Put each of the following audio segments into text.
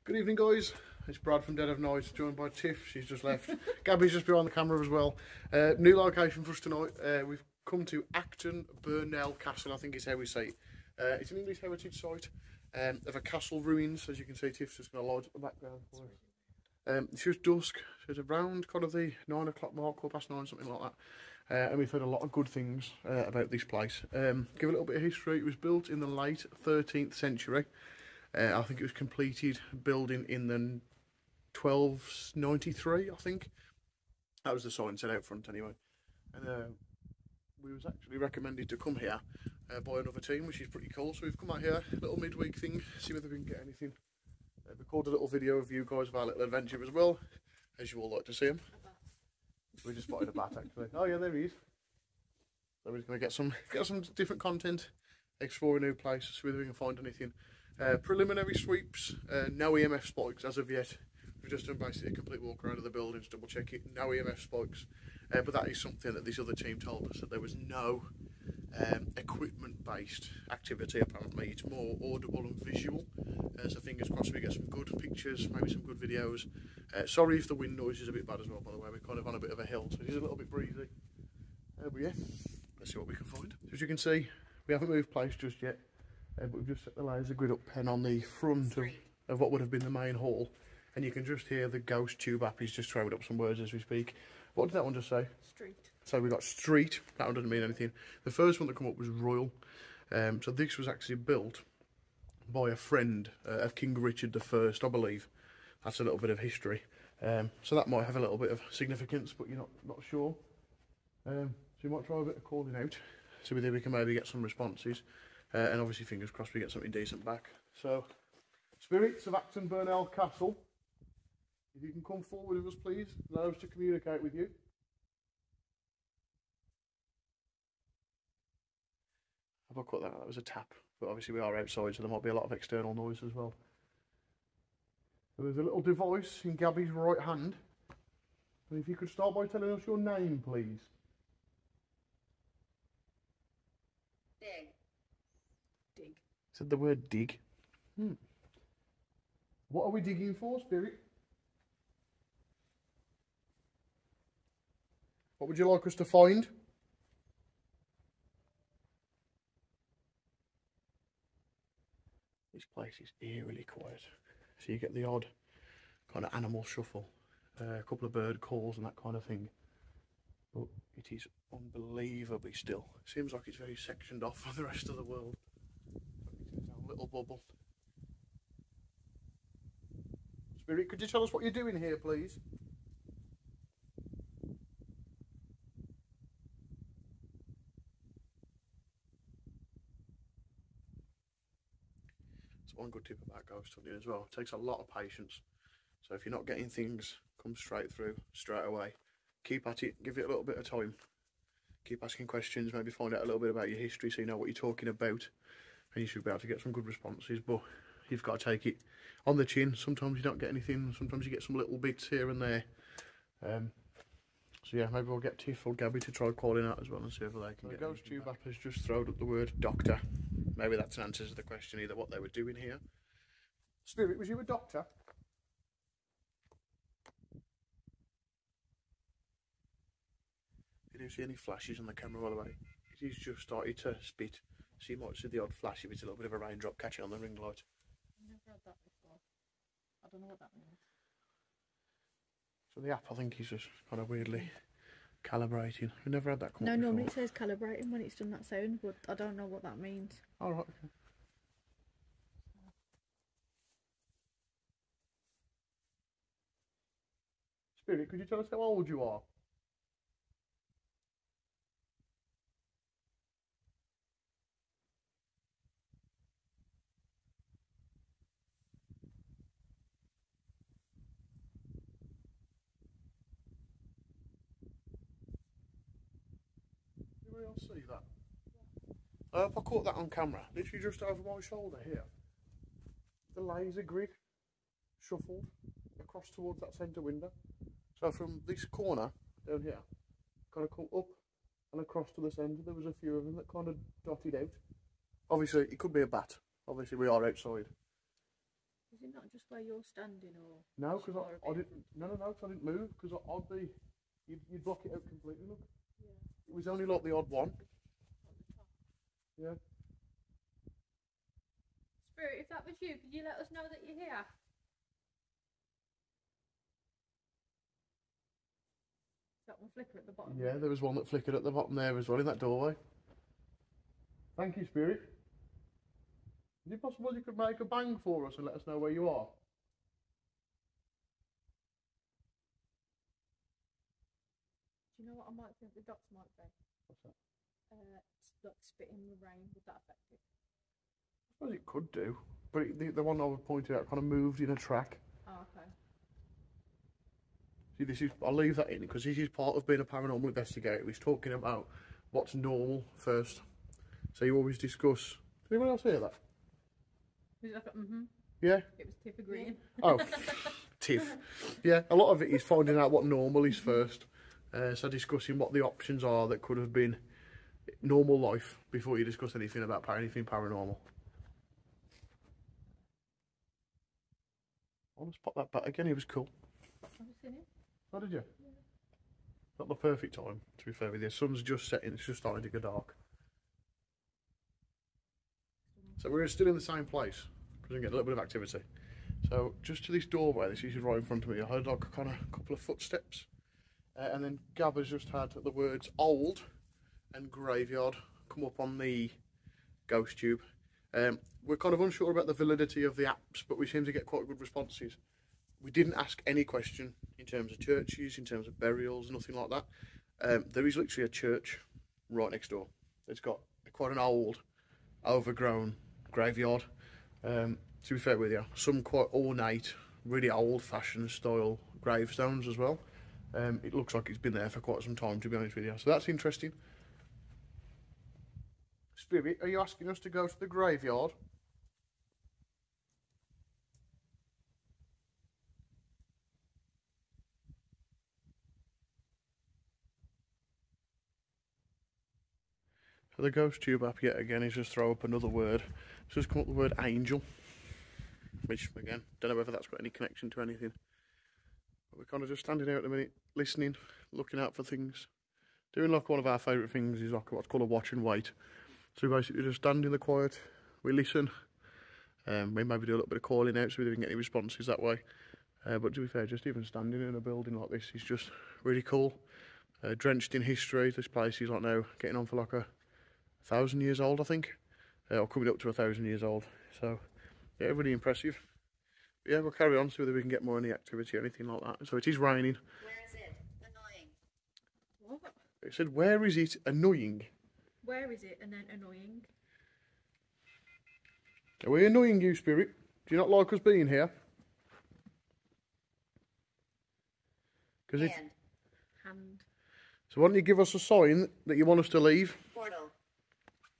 Good evening, guys. It's Brad from Dead of Night, joined by Tiff. She's just left. Gabby's just behind the camera as well. New location for us tonight. We've come to Acton Burnell Castle, I think is how we say it. It's an English heritage site of a castle ruins, as you can see. Tiff's just going to light up the background for us. It's just dusk, so it's around kind of the 9 o'clock mark, or past 9, something like that. And we've heard a lot of good things about this place. Give a little bit of history. It was built in the late 13th century. I think it was completed building in the 1293, I think. That was the sign set out front anyway. And we was actually recommended to come here by another team, which is pretty cool. So we've come out here, a little midweek thing, see whether we can get anything. Record a little video of you guys of our little adventure as well, as you all like to see them. We just spotted a bat actually. Oh yeah, there he is. So we're just going to get some different content, explore a new place, see whether we can find anything. Preliminary sweeps, no EMF spikes as of yet. We've just done basically a complete walk around of the buildings, double check it, no EMF spikes. But that is something that this other team told us, that there was no equipment based activity apparently. It's more audible and visual. So fingers crossed we get some good pictures, maybe some good videos. Sorry if the wind noise is a bit bad as well, by the way. We're kind of on a bit of a hill, so it is a little bit breezy. But yeah, let's see what we can find. So as you can see, we haven't moved place just yet. But we've just set the laser grid up pen on the front of what would have been the main hall, and you can just hear the ghost tube app. He's just throwing up some words as we speak. What did that one just say? Street. So we got street. That one doesn't mean anything. The first one that came up was royal. So this was actually built by a friend of King Richard I, I believe. That's a little bit of history. So that might have a little bit of significance, but you're not sure. So you might try a bit of calling out, so whether we can maybe get some responses. And obviously, fingers crossed, we get something decent back. So, spirits of Acton Burnell Castle, if you can come forward with us, please, allow us to communicate with you. Have I cut that? That was a tap, but obviously we are outside, so there might be a lot of external noise as well. So there's a little device in Gabby's right hand. And if you could start by telling us your name, please. Said the word dig. What are we digging for, Spirit? What would you like us to find? This place is eerily quiet. So you get the odd kind of animal shuffle, a couple of bird calls and that kind of thing. But it is unbelievably still. Seems like it's very sectioned off from the rest of the world. Little bubble. Spirit, could you tell us what you're doing here, please? That's one good tip about ghost hunting as well. It takes a lot of patience. So if you're not getting things come straight through, straight away, keep at it, give it a little bit of time. Keep asking questions, maybe find out a little bit about your history so you know what you're talking about. And you should be able to get some good responses, but you've got to take it on the chin. Sometimes you don't get anything, sometimes you get some little bits here and there. So yeah, maybe we'll get Tiff or Gabby to try calling out as well and see if they can get. The ghost tube app has just thrown up the word doctor. Maybe that's an answer to the question, either what they were doing here. Spirit, was you a doctor? You don't see any flashes on the camera, by the way. He's just started to spit. So you might see the odd flash if it's a little bit of a raindrop catching on the ring light. I've never had that before. I don't know what that means. So the app, I think, is just kind of weirdly calibrating. We've never had that come No, up normally before. it says calibrating when it's done that sound, but I don't know what that means. Oh, right, okay. Spirit, could you tell us how old you are? Anybody else see that? I hope I caught that on camera. Literally just over my shoulder here. The laser grid shuffled across towards that centre window. So from this corner down here, kind of come up and across to the centre. There was a few of them that kind of dotted out. Obviously, it could be a bat. Obviously, we are outside. Is it not just where you're standing, or? No, because I didn't. No, 'cause I didn't move because I'd be. You'd block it out completely. Look. Yeah. It was only like the odd one. At the top. Yeah. Spirit, if that was you, could you let us know that you're here? Is that one flicker at the bottom? Yeah, there was one that flickered at the bottom there as well in that doorway. Thank you, Spirit. Is it possible you could make a bang for us and let us know where you are? Do you know what I might think the dots might be? What's that? Like spitting the rain. Would that affect it? I suppose it could do, but the one I was pointed out kind of moved in a track. Oh, okay. See, this is, I'll leave that in because this is part of being a paranormal investigator. He's talking about what's normal first. So you always discuss. Did anyone else hear that? Was it like a Yeah? It was Tipper Green. Oh, Tiff. Yeah, a lot of it is finding out what normal is first. So discussing what the options are that could have been normal life before you discuss anything about anything paranormal. I'll just pop that back again. He was cool. Have you seen it? Oh, did you? Yeah. Not the perfect time, to be fair with you. Sun's just setting. It's just starting to get dark. So we're still in the same place. Because we're getting a little bit of activity. So just to this doorway, this is right in front of me. I heard like a couple of footsteps. And then Gab has just had the words old and graveyard come up on the ghost tube. We're kind of unsure about the validity of the apps, but we seem to get quite good responses. We didn't ask any question in terms of churches, in terms of burials, nothing like that. There is literally a church right next door. It's got quite an old, overgrown graveyard. To be fair with you, some quite ornate, really old-fashioned style gravestones as well. It looks like it's been there for quite some time, to be honest with you. So that's interesting. Spirit, are you asking us to go to the graveyard? So the ghost tube app yet again is just throw up another word. It's just come up with the word angel. Which, again, don't know whether that's got any connection to anything. But we're kind of just standing there at the minute, listening, looking out for things. Doing like one of our favourite things is like what's called a watch and wait. So we basically just stand in the quiet, we listen, we maybe do a little bit of calling out so we don't get any responses that way. But to be fair, just even standing in a building like this is just really cool. Drenched in history, this place is like now getting on for like 1,000 years old, I think. Or coming up to 1,000 years old. So, yeah, really impressive. But yeah, we'll carry on, see whether we can get more any activity or anything like that. So it is raining. Where is it? Annoying. What? It said, where is it annoying? Where is it and then annoying? Are we annoying you, Spirit? Do you not like us being here? Hand. So why don't you give us a sign that you want us to leave? Portal.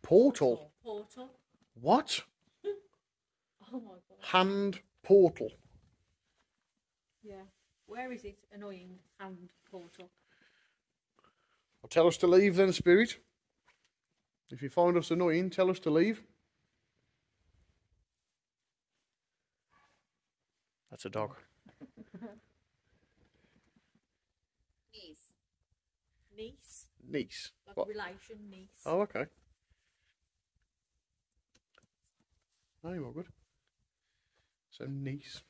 Portal? Portal. What? Oh my god. Hand portal. Yeah. Where is it? Annoying. Hand portal. Well, tell us to leave then, Spirit. If you find us annoying, tell us to leave. That's a dog. Niece. Niece. Like What? a relation, niece. Oh, okay. Oh, you're all good. So, niece.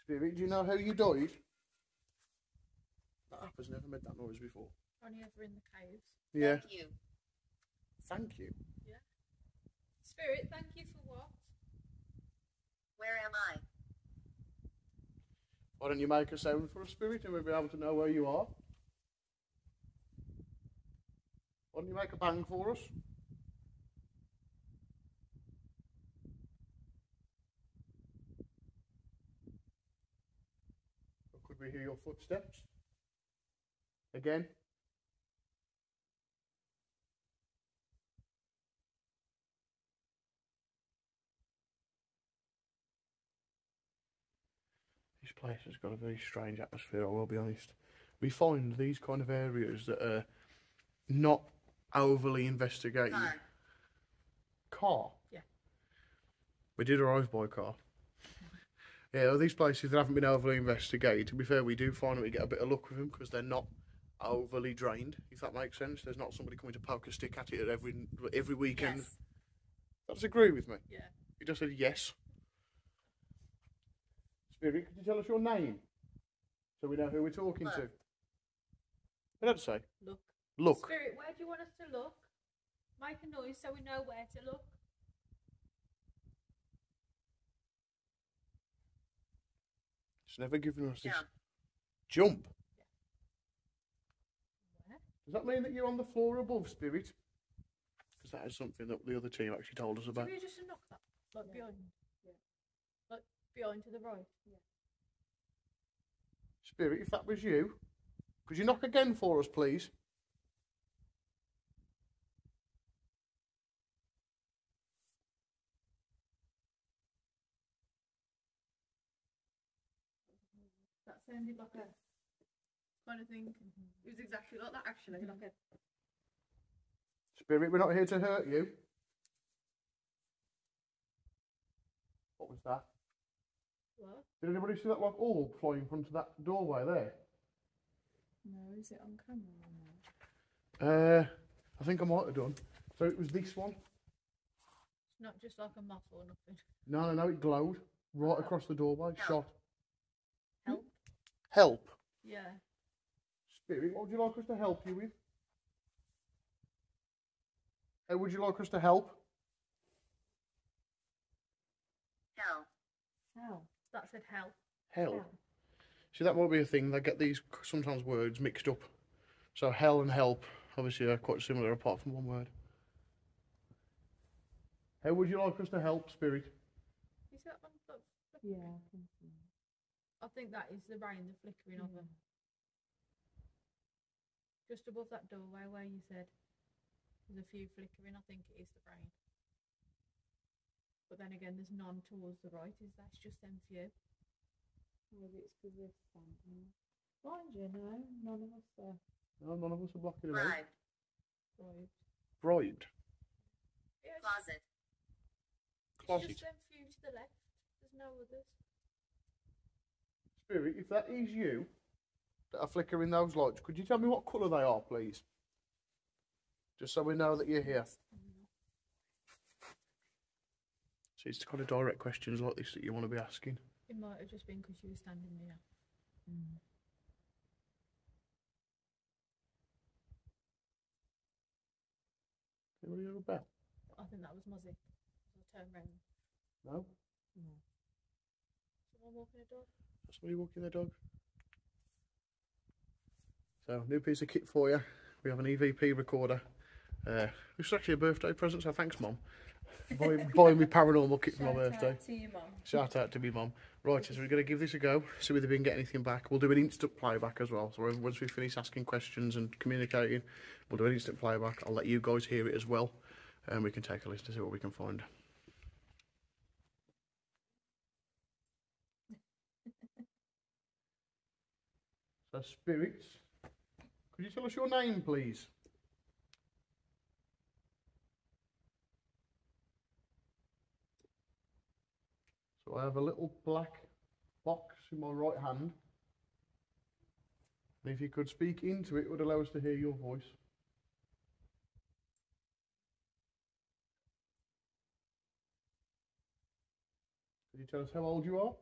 Spirit, do you know how you died? That app has never made that noise before. Only ever in the caves. Yeah. Thank you. Thank you. Yeah. Spirit, thank you for what? Where am I? Why don't you make a sound for a Spirit and we'll be able to know where you are? Why don't you make a bang for us? Or could we hear your footsteps? Again? This place has got a very strange atmosphere, I will be honest. We find these kind of areas that are not overly investigated. car? Yeah. We did arrive by car. Yeah, well, these places that haven't been overly investigated, to be fair, we do find that we get a bit of luck with them because they're not overly drained, if that makes sense. There's not somebody coming to poke a stick at it every weekend. Yes. Does agree with me? Yeah. You just said yes. Spirit, could you tell us your name? So we know who we're talking to. What did I say? Look. Look. Spirit, where do you want us to look? Make a noise so we know where to look. It's never given us this. Jump. Where? Does that mean that you're on the floor above, Spirit? Because that is something that the other team actually told us about. Should we just knock that? Like behind? Yeah. Like behind to the right? Yeah. Spirit, if that was you, could you knock again for us, please? That sounded like a kind of thing. It was exactly like that, actually. Like a... Spirit, we're not here to hurt you. What was that? What? Did anybody see that like orb fly in front of that doorway there? No, is it on camera or not? I think I might have done. So it was this one. It's not just like a moth or nothing. No, it glowed right across the doorway. Shot. Help? Help. Yeah. Spirit, what would you like us to help you with? How would you like us to help? Hell. Hell. That said hell. Hell. See, that might be a thing. They get these sometimes words mixed up. So hell and help obviously are quite similar apart from one word. How would you like us to help, Spirit? Is that on the... Yeah, I think that is the rain, the flickering of them. Just above that doorway where you said there's a few flickering, I think it is the rain. But then again, there's none towards the right, is that just them few? Maybe it's because we're standing. Mind you, no, none of us are. No, none of us are blocking it out. Bribed. Bribed? Yeah, Closet. It's just them few to the left. There's no others. Spirit, if that is you that are flickering those lights, could you tell me what colour they are, please? Just so we know that you're here. So it's the kind of direct questions like this that you want to be asking. It might have just been because you were standing there. Anybody hear a bell? I think that was Muzzy. I'll turn round. No? No. Someone walking a dog? Somebody walking their dog. So, new piece of kit for you. We have an EVP recorder. This is actually a birthday present, so thanks, Mum. Buying me paranormal kit for my birthday. Shout out to your mum. Shout out to me, Mum. Right, so we're going to give this a go, see whether we can get anything back. We'll do an instant playback as well. So once we finish asking questions and communicating, we'll do an instant playback. I'll let you guys hear it as well, and we can take a listen to see what we can find. So, spirits, could you tell us your name, please? So I have a little black box in my right hand. And if you could speak into it, it would allow us to hear your voice. Could you tell us how old you are?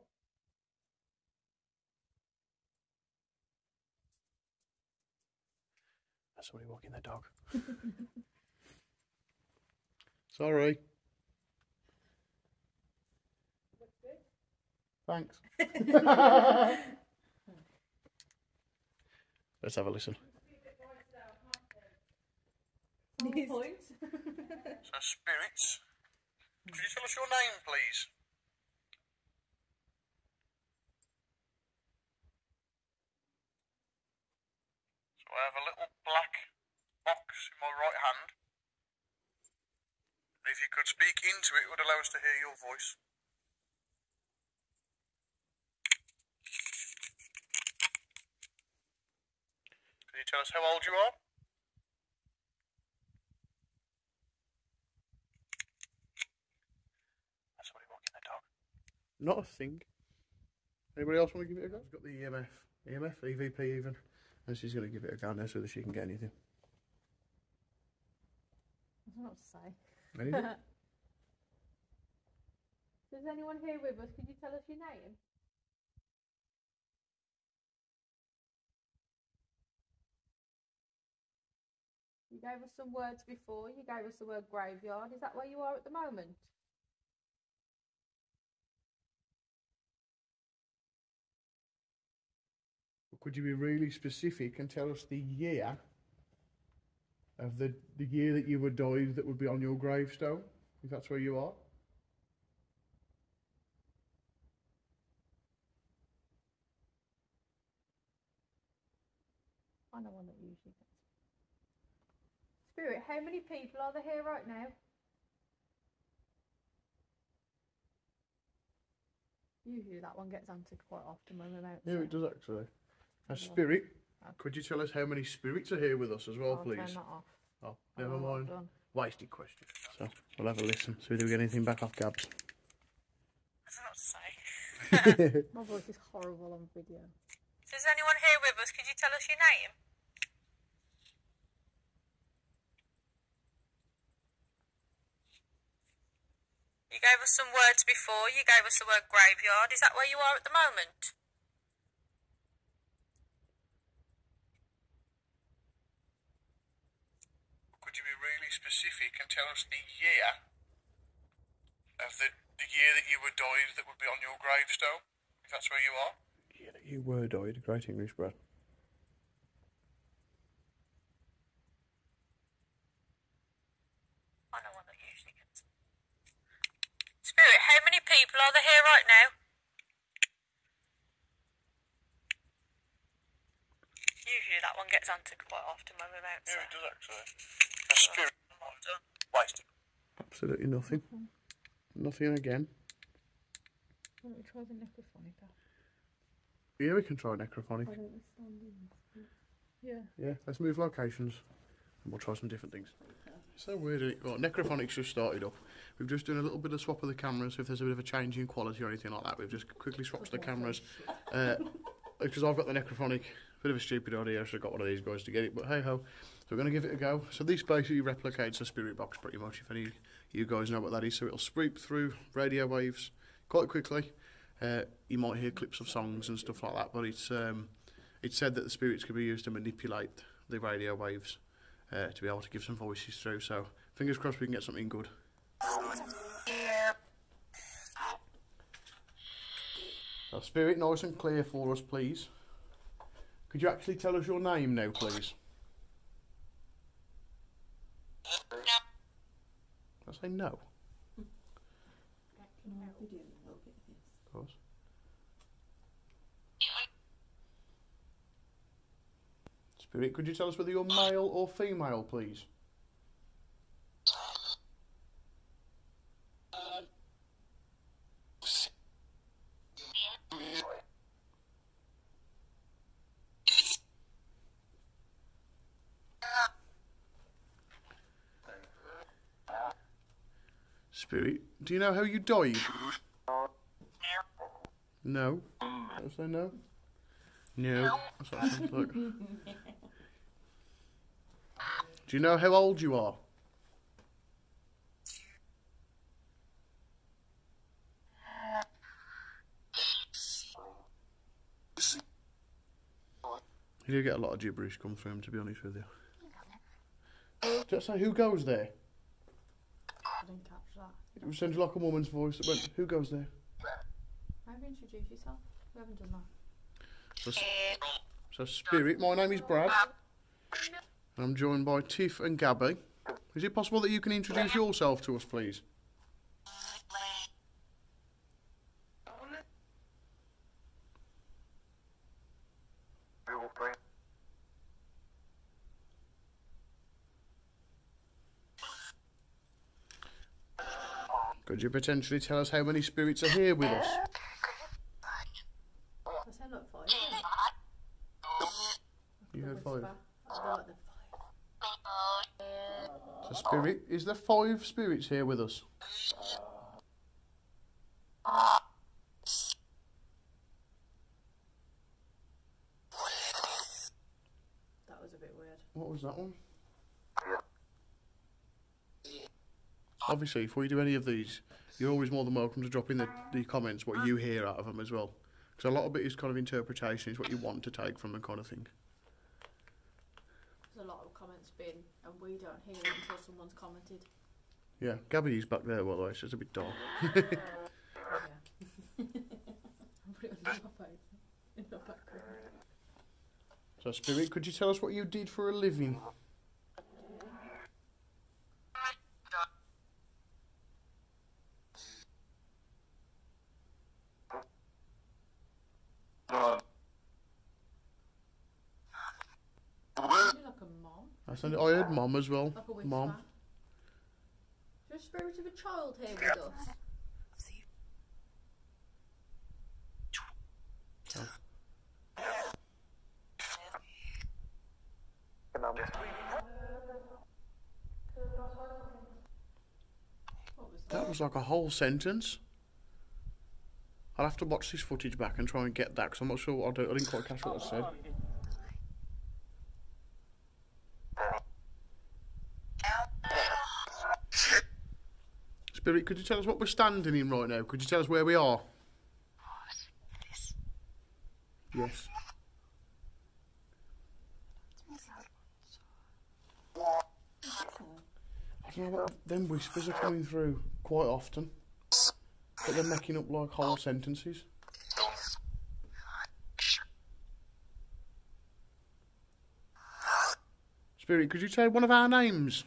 That's somebody walking their dog. Sorry. Thanks. Let's have a listen. So, spirits, could you tell us your name, please? So I have a little black box in my right hand. And if you could speak into it, it would allow us to hear your voice. Can you tell us how old you are? Not a thing. Anybody else want to give it a go? I've got the EMF, EVP even. And she's going to give it a go now so that she can get anything. I don't know what to say. Anything? Is anyone here with us? Could you tell us your name? You gave us some words before. You gave us the word graveyard. Is that where you are at the moment? Could you be really specific and tell us the year of the year that you were died that would be on your gravestone, if that's where you are? I know one that usually gets. Spirit, how many people are there here right now? Usually that one gets answered quite often when we're out. Yeah, it does actually. A spirit. Could you tell us how many spirits are here with us as well, please? Turn that off. Oh, never mind. Done. Wasted question. So, we'll have a listen. See if we get anything back off Gabs. I don't know what to say. My voice is horrible on video. Is anyone here with us? Could you tell us your name? You gave us some words before. You gave us the word graveyard. Is that where you are at the moment? Could you be really specific and tell us the year of the year that you were died that would be on your gravestone, if that's where you are? The year that you were died. Great English, Brad. I know one that usually gets. Spirit, how many people are there here right now? Usually that one gets answered quite often when we're out. Yeah, it does actually. A spirit. Wasted. Absolutely nothing. Nothing again. Why don't we try the necrophonica? Yeah, we can try necrophonic. Why don't we stand in? Yeah. Yeah, let's move locations and we'll try some different things. So weird, isn't it? Well, necrophonic's just started up. We've just done a little bit of swap of the cameras. If there's a bit of a change in quality or anything like that, we've just quickly swapped the cameras. Because I've got the necrophonic, bit of a stupid idea, I should have got one of these guys to get it, but hey ho. So we're going to give it a go. So this basically replicates a spirit box pretty much, if any of you guys know what that is. So it'll sweep through radio waves quite quickly. You might hear clips of songs and stuff like that, but it's said that the spirits can be used to manipulate the radio waves to be able to give some voices through. So fingers crossed we can get something good. So spirit, nice and clear for us, please. Could you actually tell us your name now, please? I say no. Of course. Spirit, could you tell us whether you're male or female, please? Spirit, do you know how you died? No. I say no? No. That's what it sounds like. Do you know how old you are? You do get a lot of gibberish come through him, to be honest with you. Just say, who goes there? I didn't catch that. It sounded like a woman's voice that went, who goes there? Maybe introduce yourself. We haven't done that. So Spirit, my name is Brad. And I'm joined by Tiff and Gabby. Is it possible that you can introduce yourself to us, please? Could you potentially tell us how many spirits are here with us? I sound like 5. You heard 5. I like the 5. So Spirit, is there 5 spirits here with us? What was that one? Obviously, if we do any of these, you're always more than welcome to drop in the comments what you hear out of them as well. Because a lot of it is kind of interpretation, is what you want to take from them kind of thing. There's a lot of comments been, and we don't hear it until someone's commented. Yeah, Gabby's back there, by the way, so it's a bit dark. Yeah. I'll put it under my face. In the background. So, Spirit, could you tell us what you did for a living? Like a mom. I heard mom as well. Like a witch Mom. man. Is there a spirit of a child here with us? What was that? That was like a whole sentence. I'll have to watch this footage back and try and get that, because I'm not sure. I didn't quite catch what I said. Spirit, could you tell us what we're standing in right now? Could you tell us where we are? Yes. I don't know what them whispers are coming through quite often. But they're making up like whole sentences. Spirit, could you say one of our names?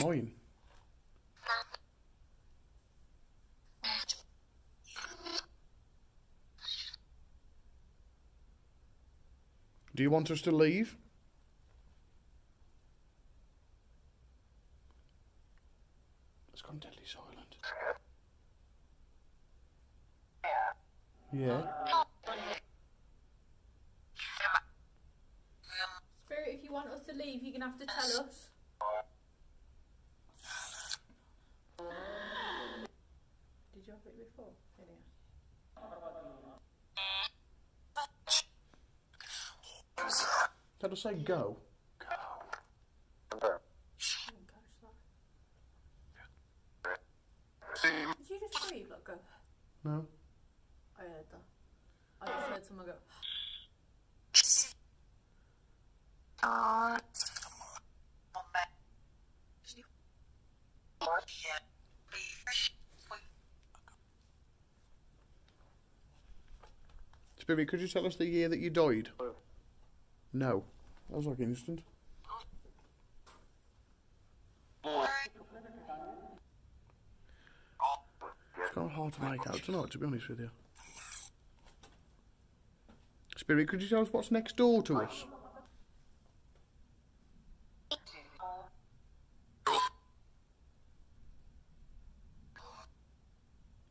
Mine. Do you want us to leave? It's gone deadly silent. Yeah. Spirit, if you want us to leave, you're going to have to tell us. Did you have it before? Did I say go? I didn't catch that. Did you just breathe like go? No. I heard that. I just heard someone go. Spirit, could you tell us the year that you died? No. That was like instant. It's kind of hard to make out tonight, to be honest with you. Spirit, could you tell us what's next door to us?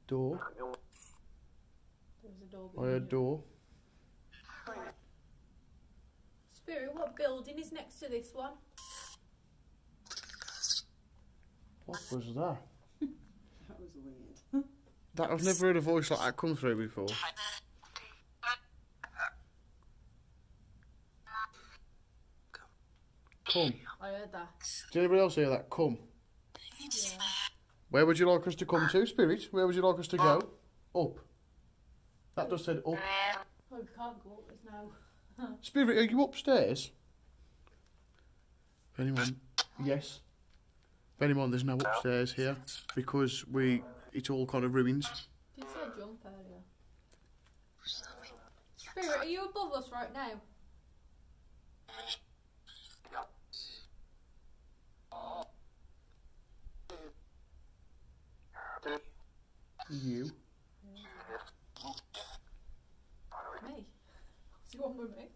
Door. There was a door. I heard door. Spirit, what building is next to this one? What was that? That was weird. That I've never heard a voice like that come through before. Come. I heard that. Did anybody else hear that? Come. Yeah. Where would you like us to come to, Spirit? Where would you like us to go? Up. That just said up. Oh, we can't go up. There's no. Spirit, are you upstairs? If anyone, yes. If anyone, there's no upstairs here because it's all kind of ruins. Did you say jump earlier? Spirit, are you above us right now? You. Me? What's the one with me?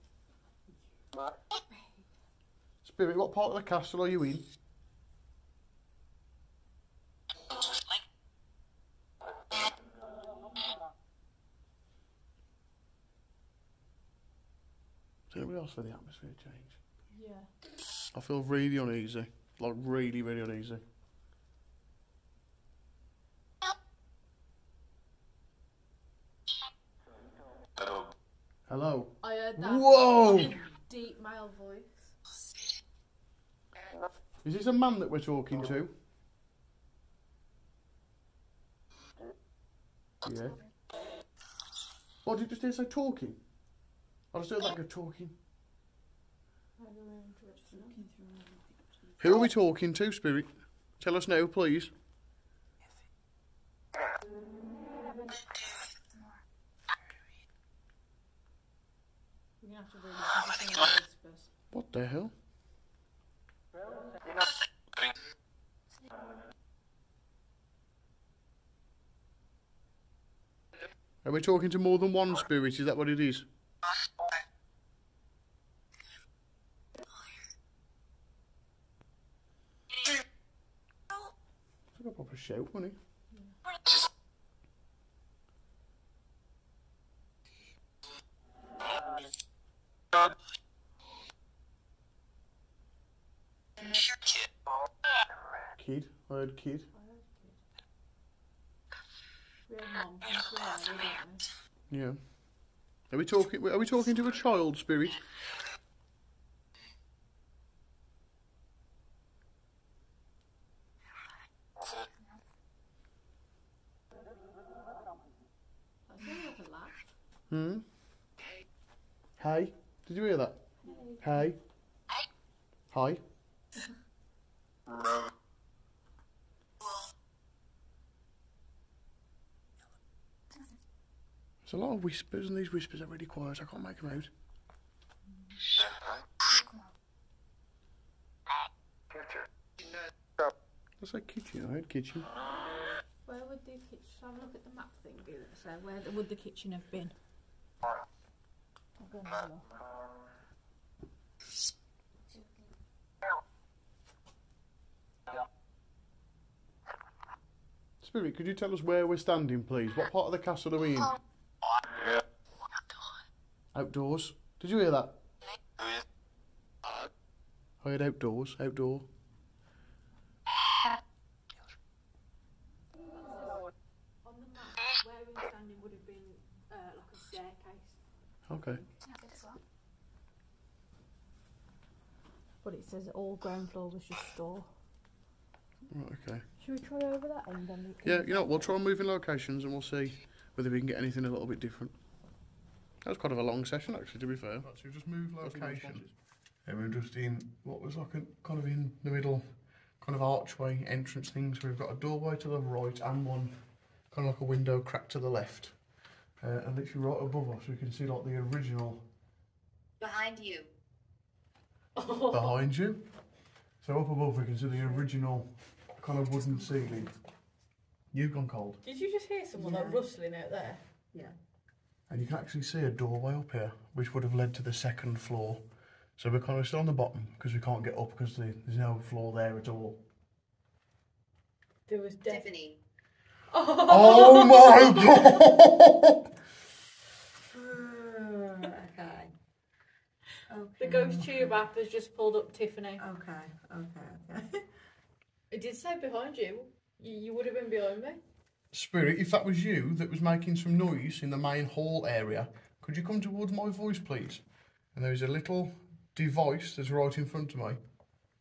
Spirit, what part of the castle are you in? Is anybody else for the atmosphere change? Yeah. I feel really uneasy. Like, really, really uneasy. Hello. Hello? I heard that. Whoa! Deep male voice. Is this a man that we're talking to? Yeah. What did you just say talking? I just heard like a talking. Who are we talking to, Spirit? Tell us now, please. What the hell? Are we talking to more than one spirit? Is that what it is? It's like a proper shout, wasn't it? Kid. I heard kid. Yeah. Are we talking to a child spirit? Hmm? Hey? Did you hear that? Hey? Hi? There's a lot of whispers, and these whispers are really quiet. I can't make them out. That's like kitchen. I heard kitchen. Where would the kitchen? Have a look at the map thing. So where would the kitchen have been? I'll go and have a look. Spirit, could you tell us where we're standing, please? What part of the castle are we in? Outdoors. Did you hear that? I heard outdoors. Outdoor. On the map, where we're standing would have been like a staircase. Okay. But it says all ground floor was just store. Right, okay. Should we try over that end then? Yeah, you know what, we'll try moving locations and we'll see whether we can get anything a little bit different. That was kind of a long session actually, to be fair. Right, so we've just moved location. And we're just in what was like a kind of in the middle kind of archway entrance thing. So we've got a doorway to the right and one kind of like a window crack to the left. And literally right above us we can see like the original... Behind you. Behind you. So up above we can see the original kind of wooden ceiling. You've gone cold. Did you just hear someone like rustling out there? Yeah. And you can actually see a doorway up here, which would have led to the second floor. So we're kind of still on the bottom because we can't get up because there's no floor there at all. There was Tiffany. Oh my god! Okay. The ghost tube app has just pulled up Tiffany. Okay. It did say behind you. You would have been behind me. Spirit, if that was you that was making some noise in the main hall area, could you come towards my voice, please? And there's a little device that's right in front of me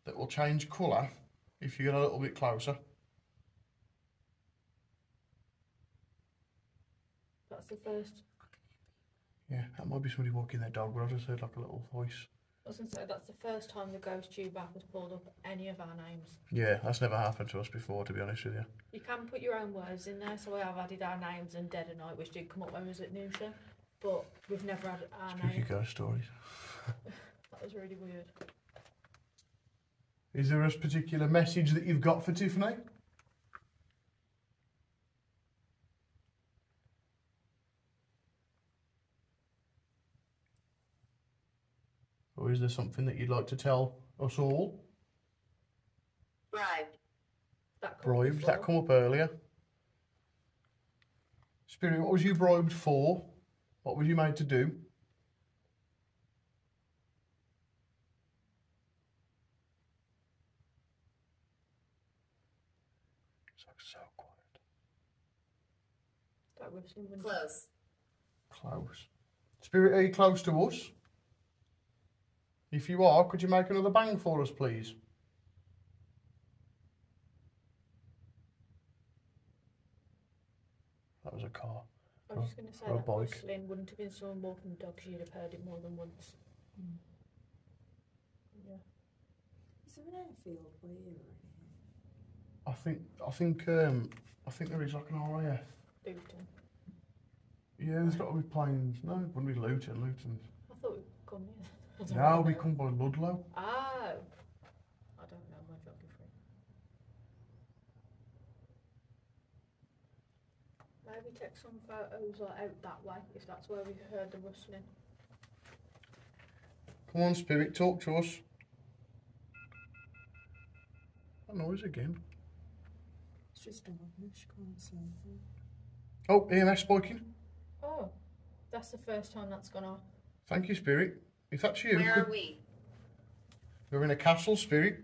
that will change colour if you get a little bit closer. That's the first. Yeah, that might be somebody walking their dog, but I just heard like a little voice. I was going to say, that's the first time the ghost tube app has pulled up any of our names. Yeah, that's never happened to us before, to be honest with you. You can put your own words in there, so I have added our names and Dead at Night, which did come up when we was at Newsham, but we've never had our Spooky name. ghost stories. That was really weird. Is there a particular message that you've got for Tiffany? Or is there something that you'd like to tell us all? Bribed. Bribed? That come up earlier. Spirit, what was you bribed for? What was you made to do? It's like so quiet. Close. Close. Spirit, are you close to us? If you are, could you make another bang for us, please? was a car. I was just going to say or a that bike. rustling wouldn't have been someone walking the dog, 'cause you'd have heard it more than once. Yeah. Is there an airfield by you or anything? I think there is like an RAF. Luton. Yeah, there's got to be planes. No, it wouldn't be Luton. I thought we'd come here. I don't No, know. we come by Ludlow. Oh. I don't know my geography. Maybe take some photos like out that way, if that's where we heard the rustling. Come on, Spirit, talk to us. That noise again. It's just Amish, can't say anything. Oh, EMS spiking. Oh, that's the first time that's gone off. Thank you, Spirit. If that's you, Where are we? we're in a castle, Spirit.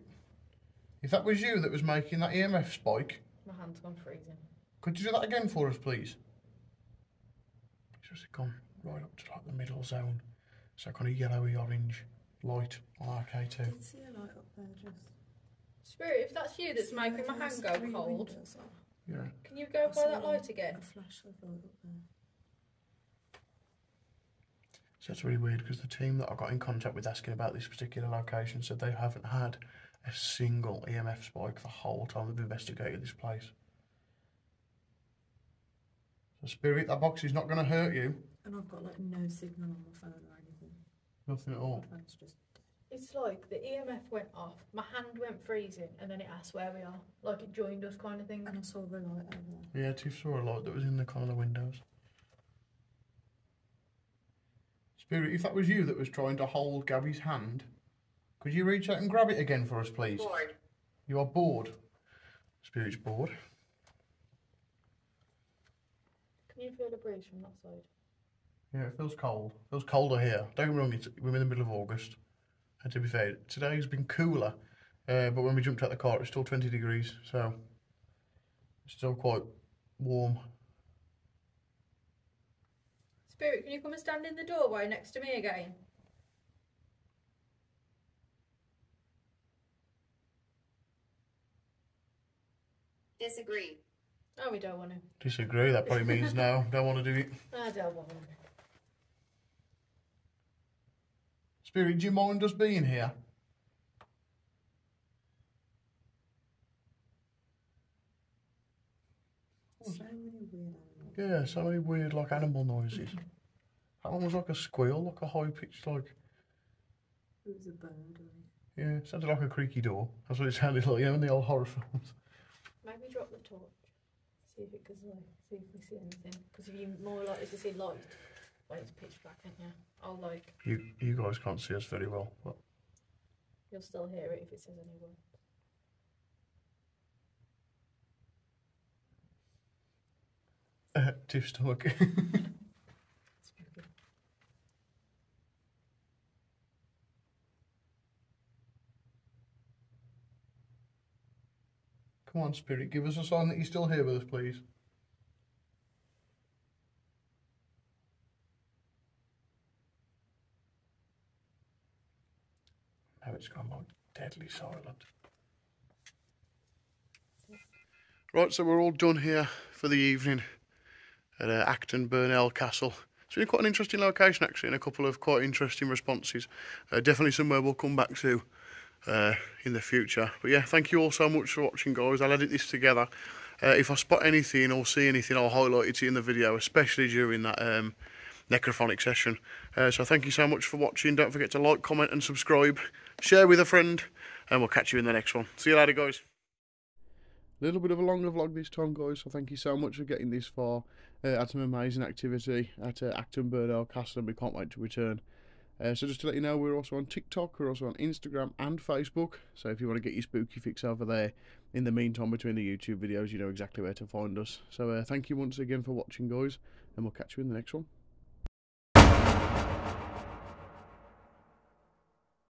If that was you that was making that EMF spike, My hand's gone freezing. could you do that again for us, please? It's just gone right up to like the middle zone. So kind of yellowy orange light on RK2. I can see a light up there just. Spirit, if that's you that's making my hand go cold, Yeah. can you go by that light again? A flashlight light up there. So that's really weird because the team that I got in contact with asking about this particular location said they haven't had a single EMF spike the whole time they've investigated this place. So Spirit, that box is not going to hurt you. And I've got like no signal on my phone or anything. Nothing at all. My phone's just. It's like the EMF went off, my hand went freezing, and then it asked where we are. Like it joined us kind of thing. And I saw the light over there. Yeah, Tiff saw a light that was in the kind of the windows. Spirit, if that was you that was trying to hold Gabby's hand, could you reach out and grab it again for us, please? Board. You are bored. Spirit's bored. Can you feel the breeze from that side? Yeah, it feels cold. It feels colder here. Don't get me wrong, we're in the middle of August. And to be fair, today's been cooler. But when we jumped out the car, it was still 20 degrees. So, it's still quite warm. Spirit, can you come and stand in the doorway next to me again? Disagree. Oh, we don't want to. Disagree, that probably means no. Don't want to do it. I don't want to. Spirit, do you mind us being here? So many weird animals. Yeah, so many weird, like, animal noises. That one was like a squeal, like a high-pitched, like... It was a bird or Yeah, it sounded like a creaky door. That's what it sounded like, you know, in the old horror films. Maybe drop the torch. See if it goes like, see if we see anything. Because you're more likely to see light when it's pitch black, aren't you? I'll like, You guys can't see us very well, but... you'll still hear it if it says any word. Tiff's stomach. Spooky. Come on, Spirit, give us a sign that you're still here with us, please. Now it's gone like deadly silent. Right, so we're all done here for the evening at Acton Burnell Castle. It's been quite an interesting location actually, and a couple of quite interesting responses. Definitely somewhere we'll come back to in the future. But yeah, thank you all so much for watching, guys. I'll edit this together. If I spot anything or see anything, I'll highlight it in the video, especially during that necrophonic session. So thank you so much for watching. Don't forget to like, comment and subscribe. Share with a friend, and we'll catch you in the next one. See you later, guys. A little bit of a longer vlog this time, guys, so thank you so much for getting this far. Had some amazing activity at Acton Burnell Castle, and we can't wait to return. So just to let you know, we're also on TikTok, we're also on Instagram and Facebook, so if you want to get your spooky fix over there, in the meantime between the YouTube videos, you know exactly where to find us. So thank you once again for watching, guys, and we'll catch you in the next one.